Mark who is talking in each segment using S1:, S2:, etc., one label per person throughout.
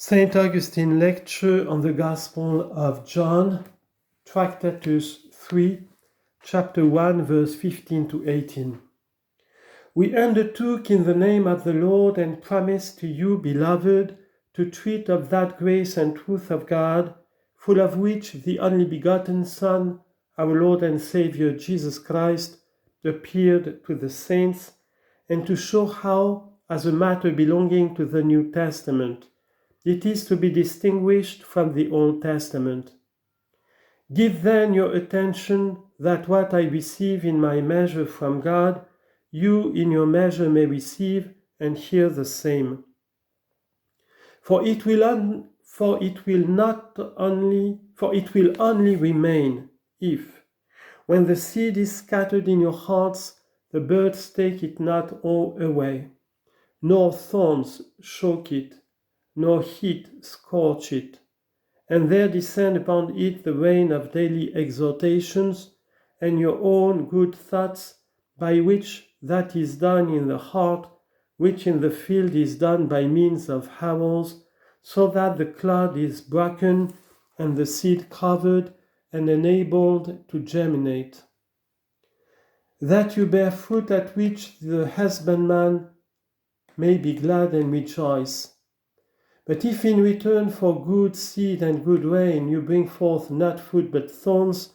S1: St. Augustine Lecture on the Gospel of John, Tractatus 3, chapter 1, verse 15 to 18. We undertook in the name of the Lord and promised to you, beloved, to treat of that grace and truth of God, full of which the only begotten Son, our Lord and Saviour Jesus Christ, appeared to the saints, and to show how, as a matter belonging to the New Testament, it is to be distinguished from the Old Testament. Give then your attention that what I receive in my measure from God, you in your measure may receive and hear the same. For it will only remain if, when the seed is scattered in your hearts, the birds take it not all away, nor thorns choke it, nor heat scorch it, and there descend upon it the rain of daily exhortations, and your own good thoughts, by which that is done in the heart, which in the field is done by means of harrows, so that the clod is broken, and the seed covered, and enabled to germinate. That you bear fruit at which the husbandman may be glad and rejoice. But if in return for good seed and good rain you bring forth not fruit but thorns,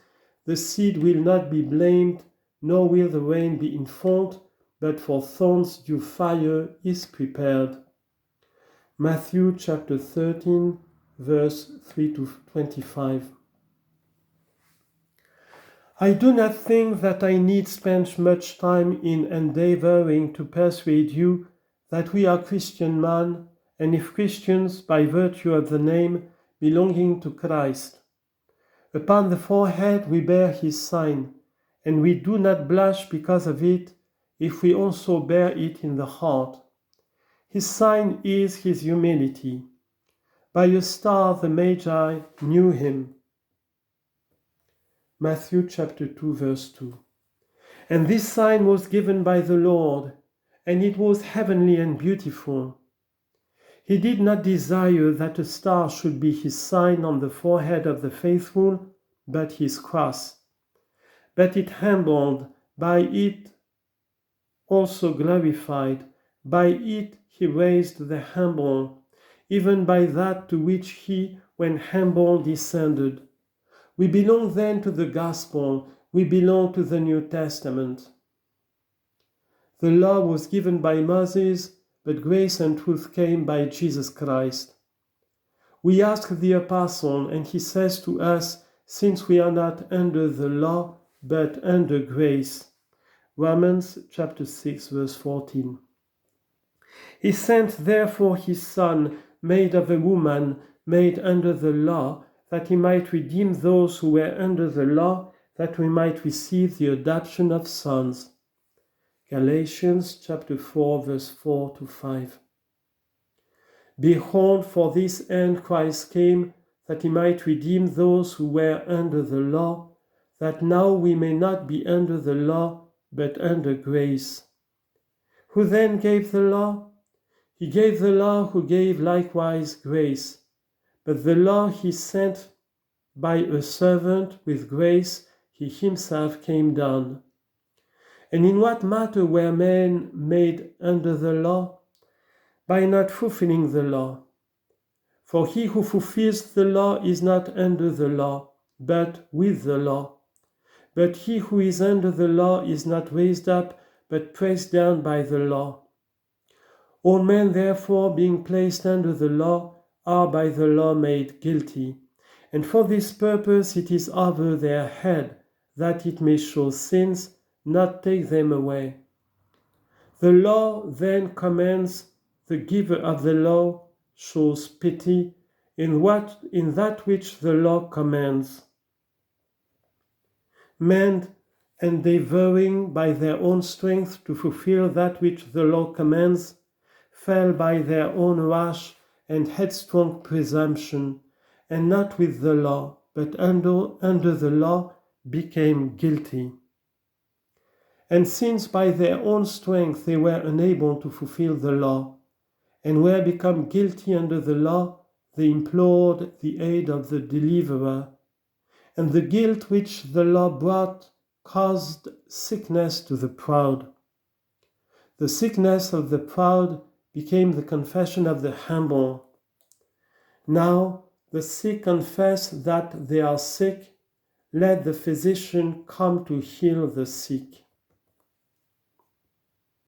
S1: the seed will not be blamed, nor will the rain be in fault, but for thorns due fire is prepared. Matthew chapter 13, verse 3 to 25. I do not think that I need spend much time in endeavoring to persuade you that we are Christian men, and if Christians by virtue of the name belonging to Christ. Upon the forehead we bear his sign, and we do not blush because of it if we also bear it in the heart. His sign is his humility. By a star the Magi knew him. Matthew chapter 2, verse 2. And this sign was given by the Lord, and it was heavenly and beautiful. He did not desire that a star should be his sign on the forehead of the faithful, but his cross. But it humbled, by it also glorified, by it he raised the humble, even by that to which he, when humble, descended. We belong then to the gospel, we belong to the New Testament. The law was given by Moses, but grace and truth came by Jesus Christ. We ask the apostle, and he says to us, since we are not under the law, but under grace. Romans chapter 6, verse 14. He sent therefore his Son, made of a woman, made under the law, that he might redeem those who were under the law, that we might receive the adoption of sons. Galatians chapter 4, verse 4 to 5. Behold, for this end Christ came, that he might redeem those who were under the law, that now we may not be under the law, but under grace. Who then gave the law? He gave the law who gave likewise grace. But the law he sent by a servant, with grace he himself came down. And in what matter were men made under the law? By not fulfilling the law. For he who fulfills the law is not under the law, but with the law. But he who is under the law is not raised up, but pressed down by the law. All men therefore, being placed under the law, are by the law made guilty. And for this purpose it is over their head, that it may show sins, not take them away. The law then commands, the giver of the law shows pity in that which the law commands. Men endeavoring by their own strength to fulfill that which the law commands, fell by their own rash and headstrong presumption, and not with the law, but under the law became guilty. And since by their own strength they were unable to fulfill the law, and were become guilty under the law, they implored the aid of the deliverer, and the guilt which the law brought caused sickness to the proud. The sickness of the proud became the confession of the humble. Now the sick confess that they are sick. Let the physician come to heal the sick.